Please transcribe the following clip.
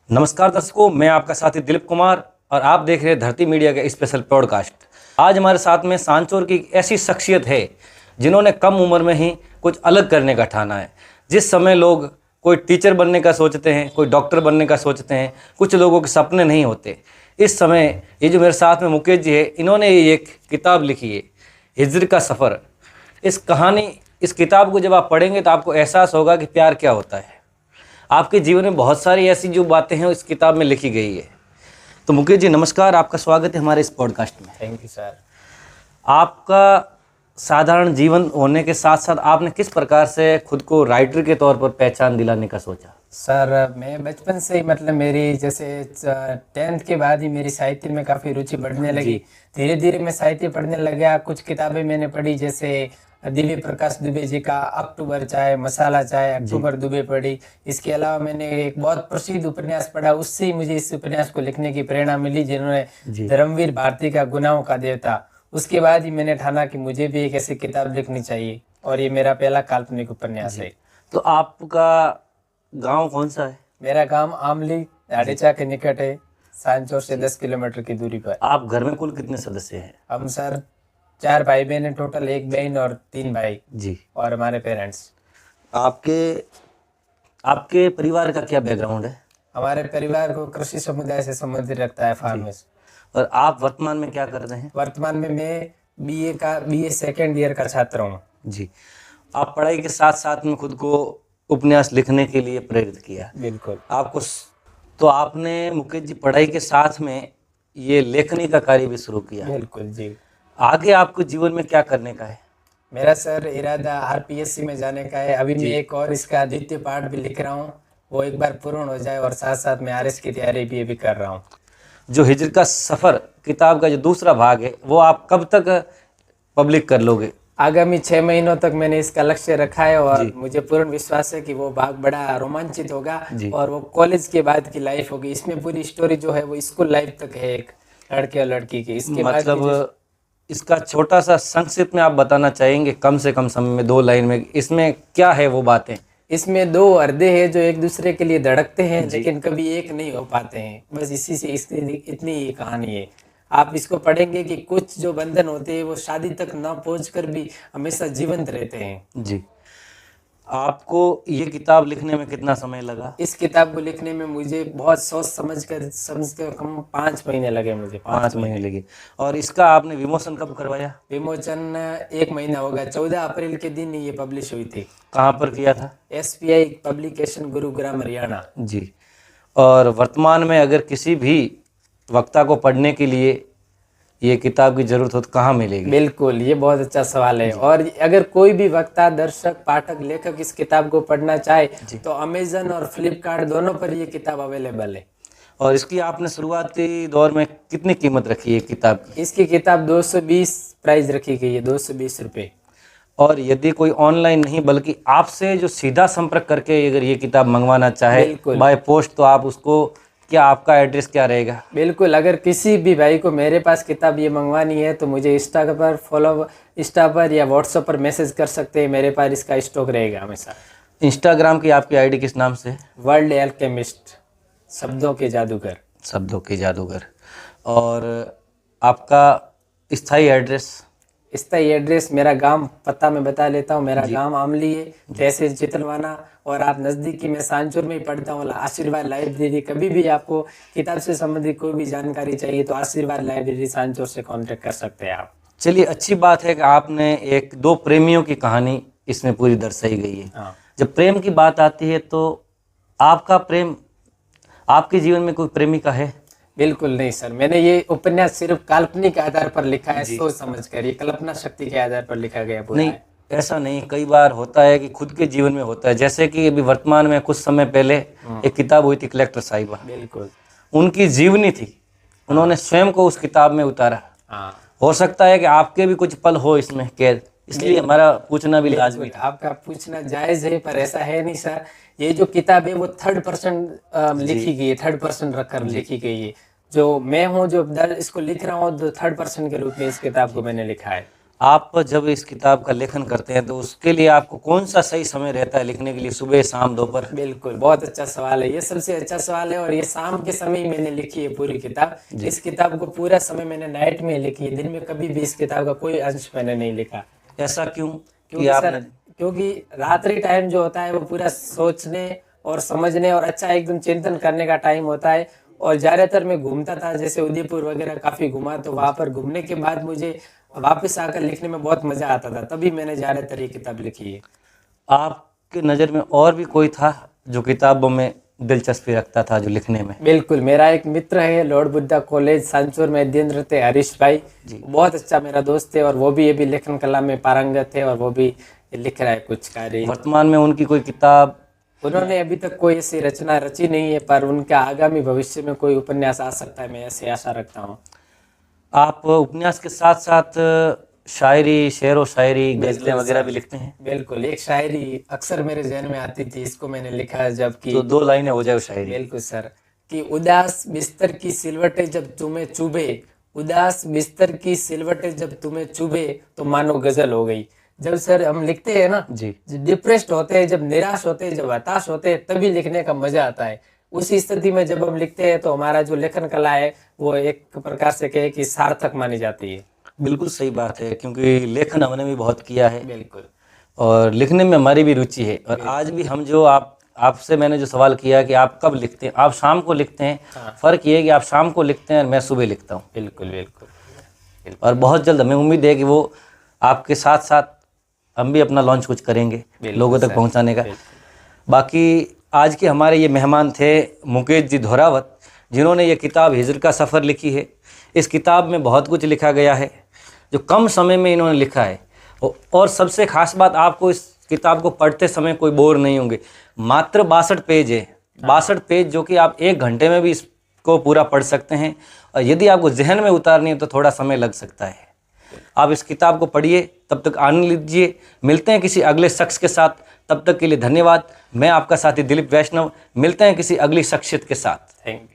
नमस्कार दर्शकों, मैं आपका साथी दिलीप कुमार और आप देख रहे हैं धरती मीडिया का स्पेशल पॉडकास्ट। आज हमारे साथ में सांचौर की एक ऐसी शख्सियत है जिन्होंने कम उम्र में ही कुछ अलग करने का ठाना है। जिस समय लोग कोई टीचर बनने का सोचते हैं, कोई डॉक्टर बनने का सोचते हैं, कुछ लोगों के सपने नहीं होते, इस समय ये जो मेरे साथ में मुकेश जी है, इन्होंने ये एक किताब लिखी है, हिज्र का सफ़र। इस किताब को जब आप पढ़ेंगे तो आपको एहसास होगा कि प्यार क्या होता है। आपके जीवन में बहुत सारी ऐसी जो बातें हैं इस किताब में लिखी गई है। तो मुकेश जी नमस्कार, आपका स्वागत है हमारे इस पॉडकास्ट में। Thank you sir. आपका साधारण जीवन होने के साथ साथ आपने किस प्रकार से खुद को राइटर के तौर पर पहचान दिलाने का सोचा? सर मैं बचपन से ही मेरी जैसे 10th के बाद ही मेरी साहित्य में काफ़ी रुचि बढ़ने लगी। धीरे धीरे मैं साहित्य पढ़ने लग गया। कुछ किताबें मैंने पढ़ी, जैसे दिव्य प्रकाश दुबे जी का अक्टूबर चाय मसाला चाय अक्टूबर दुबे पढ़ी। इसके अलावा मैंने एक बहुत प्रसिद्ध उपन्यास पढ़ा, उससे ही मुझे इस उपन्यास को लिखने की प्रेरणा मिली, जिन्होंने धर्मवीर भारती का गुनाहों का देवता। उसके बाद ही मैंने ठाना कि मुझे भी एक ऐसी किताब लिखनी चाहिए, और ये मेरा पहला काल्पनिक उपन्यास है। तो आपका गांव कौन सा है? मेरा गांव आमली दाड़ेचा के निकट है, सांचौर से 10 किलोमीटर की दूरी पर। आप घर में कुल कितने सदस्य हैं? हम सर 4 भाई बहन हैं टोटल, 1 बहन और 3 भाई जी। और हमारे पेरेंट्स। आपके परिवार का क्या बैकग्राउंड है? हमारे परिवार को कृषि समुदाय से संबंधित रखता है, फार्मर्स। और आप वर्तमान में क्या कर रहे हैं? वर्तमान में मैं बीए सेकेंड ईयर का छात्र हूँ। जी। आप पढ़ाई के साथ साथ में खुद को उपन्यास लिखने के लिए प्रेरित किया। बिल्कुल। तो आपने मुकेश जी पढ़ाई के साथ में ये लेखनी का कार्य भी शुरू किया। बिल्कुल जी। आगे आपको जीवन में क्या करने का है? मेरा सर इरादा आरपीएससी में जाने का है। अभी मैं एक और इसका द्वितीय पार्ट भी लिख रहा हूँ, वो एक बार पूर्ण हो जाए, और साथ साथ मैं आरएस की तैयारी भी कर रहा हूँ। जो हिज्र का सफ़र किताब का जो दूसरा भाग है वो आप कब तक पब्लिक कर लोगे? आगामी 6 महीनों तक मैंने इसका लक्ष्य रखा है, और मुझे पूर्ण विश्वास है कि वो भाग बड़ा रोमांचित होगा, और वो कॉलेज के बाद की लाइफ होगी। इसमें पूरी स्टोरी जो है वो स्कूल लाइफ तक है, एक लड़के और लड़की की। इसके मतलब इसका छोटा सा संक्षिप्त में आप बताना चाहेंगे कम से कम समय में 2 लाइन में, इसमें क्या है वो बातें? इसमें 2 हृदय हैं जो एक दूसरे के लिए धड़कते हैं, लेकिन कभी एक नहीं हो पाते हैं। बस इसी से इतनी ही कहानी है। आप इसको पढ़ेंगे कि कुछ जो बंधन होते हैं वो शादी तक न पहुंच कर भी हमेशा जीवंत रहते हैं। जी। आपको ये किताब लिखने में कितना समय लगा? इस किताब को लिखने में मुझे बहुत सोच समझ कर कम 5 महीने लगे मुझे। 5 महीने लगे। और इसका आपने विमोचन कब करवाया? विमोचन 1 महीना होगा। 14 अप्रैल के दिन ये पब्लिश हुई थी। कहाँ पर किया था? SPI publication, Gurugram, Haryana. जी। और वर्तमान में अगर किसी भी वक्ता को पढ़ने के लिए ये किताब की जरूरत हो तो कहाँ मिलेगी? बिल्कुल, ये बहुत अच्छा सवाल है। और अगर कोई भी वक्ता, दर्शक, पाठक, लेखक इस किताब को पढ़ना चाहे तो अमेजन और फ्लिपकार्ट दोनों पर ये किताब अवेलेबल है। और इसकी आपने शुरुआती दौर में कितनी कीमत रखी है किताब की? इसकी किताब 220 प्राइस रखी गई है, 220 रुपये। और यदि कोई ऑनलाइन नहीं बल्कि आपसे जो सीधा संपर्क करके अगर ये किताब मंगवाना चाहे बाय पोस्ट, तो आप उसको क्या, आपका एड्रेस क्या रहेगा? बिल्कुल, अगर किसी भी भाई को मेरे पास किताब ये मंगवानी है तो मुझे इंस्टा पर या व्हाट्सएप पर मैसेज कर सकते हैं। मेरे पास इसका स्टॉक रहेगा हमेशा। इंस्टाग्राम की आपकी आईडी किस नाम से? वर्ल्ड एल्केमिस्ट, शब्दों के जादूगर। शब्दों के जादूगर। और आपका स्थायी एड्रेस? स्थायी एड्रेस, मेरा गांव पता मैं बता लेता हूँ। मेरा गांव आमली है, तहसील चितलवाना, और आप नज़दीकी में सांचौर में ही पढ़ता हूँ। आशीर्वाद लाइब्रेरी। कभी भी आपको किताब से संबंधित कोई भी जानकारी चाहिए तो आशीर्वाद लाइब्रेरी सांचौर से कांटेक्ट कर सकते हैं आप। चलिए, अच्छी बात है कि आपने 1-2 प्रेमियों की कहानी इसमें पूरी दर्शाई गई है। जब प्रेम की बात आती है तो आपका प्रेम, आपके जीवन में कोई प्रेमिका है? बिल्कुल नहीं सर, मैंने ये उपन्यास सिर्फ काल्पनिक आधार पर लिखा है, सोच समझ कर। ये कल्पना शक्ति के आधार पर लिखा गया पूरा। नहीं, ऐसा नहीं। कई बार होता है कि खुद के जीवन में होता है, जैसे कि अभी वर्तमान में कुछ समय पहले एक किताब हुई थी कलेक्टर साहिबा। बिल्कुल, उनकी जीवनी थी, उन्होंने स्वयं को उस किताब में उतारा। हो सकता है कि आपके भी कुछ पल हो इसमें कैद, इसलिए हमारा पूछना भी लाजमी था। आपका पूछना जायज है, पर ऐसा है नहीं सर। ये जो किताब है वो 3rd पर्सन लिखी गई है, 3rd पर्सन रखकर लिखी गई है। जो मैं हूँ, जो इसको लिख रहा हूँ, तो 3rd पर्सन के रूप में इस किताब को मैंने लिखा है। आप जब इस किताब का लेखन करते हैं तो उसके लिए आपको कौन सा सही समय रहता है लिखने के लिए, सुबह, शाम, दोपहर? बिल्कुल, बहुत अच्छा सवाल है, ये सबसे अच्छा सवाल है। और ये शाम के समय ही मैंने लिखी है पूरी किताब। इस किताब को पूरा समय मैंने नाइट में लिखी है, दिन में कभी भी इस किताब का कोई अंश मैंने नहीं लिखा। ऐसा क्यों कि क्योंकि सर, क्योंकि रात्रि टाइम जो होता है वो पूरा सोचने और समझने और अच्छा एकदम चिंतन करने का टाइम होता है। और ज्यादातर मैं घूमता था, जैसे उदयपुर वगैरह काफी घूमा, तो वहां पर घूमने के बाद मुझे वापस आकर लिखने में बहुत मजा आता था, तभी मैंने ज्यादातर ये किताब लिखी है। आपके नज़र में और भी कोई था जो किताबों में दिलचस्पी रखता था, जो लिखने में? बिल्कुल, मेरा एक मित्र है, लॉर्ड बुद्धा कॉलेज सांचौर में अध्ययन रहते हरीश भाई जी, बहुत अच्छा मेरा दोस्त है। और वो भी ये भी लेखन कला में पारंगत है और वो भी लिख रहा है कुछ कार्य। वर्तमान में उनकी कोई किताब? उन्होंने अभी तक कोई ऐसी रचना रची नहीं है, पर उनका आगामी भविष्य में कोई उपन्यास आ सकता है, मैं ऐसी आशा रखता हूँ। आप उपन्यास के साथ साथ शायरी, शेर व शायरी, गजलें वगैरह भी लिखते हैं? बिल्कुल, एक शायरी अक्सर मेरे जहन में आती थी, इसको मैंने लिखा जबकि तो 2 लाइनें हो जाए वो शायरी। बिल्कुल सर, कि उदास बिस्तर की सिलवटें जब तुम्हें चुभे, उदास बिस्तर की सिलवटें जब तुम्हें चुभे, तो मानो गजल हो गई। जब सर हम लिखते हैं ना जी, जब डिप्रेस्ड होते हैं, जब निराश होते हैं, जब हताश होते हैं, तभी लिखने का मजा आता है। उसी स्थिति में जब हम लिखते हैं तो हमारा जो लेखन कला है वो एक प्रकार से कहे कि सार्थक मानी जाती है। बिल्कुल सही बात है, क्योंकि लेखन हमने भी बहुत किया है बिल्कुल, और लिखने में हमारी भी रुचि है। और आज भी हम जो आपसे मैंने जो सवाल किया कि आप कब लिखते हैं, आप शाम को लिखते हैं। हाँ। फ़र्क ये है कि आप शाम को लिखते हैं और मैं सुबह लिखता हूँ। बिल्कुल बिल्कुल। और बहुत जल्द हमें उम्मीद है कि वो आपके साथ साथ हम भी अपना लॉन्च कुछ करेंगे लोगों तक पहुंचाने का। बाकी आज के हमारे ये मेहमान थे मुकेश जी धोरावत, जिन्होंने ये किताब हिजर का सफ़र लिखी है। इस किताब में बहुत कुछ लिखा गया है जो कम समय में इन्होंने लिखा है। और सबसे ख़ास बात, आपको इस किताब को पढ़ते समय कोई बोर नहीं होंगे। मात्र 62 पेज है, 62 पेज, जो कि आप 1 घंटे में भी इसको पूरा पढ़ सकते हैं। और यदि आपको जहन में उतारनी है तो थोड़ा समय लग सकता है। आप इस किताब को पढ़िए, तब तक आनंद लीजिए। मिलते हैं किसी अगले शख्स के साथ, तब तक के लिए धन्यवाद। मैं आपका साथी दिलीप वैष्णव, मिलते हैं किसी अगली शख्सियत के साथ। Thank you.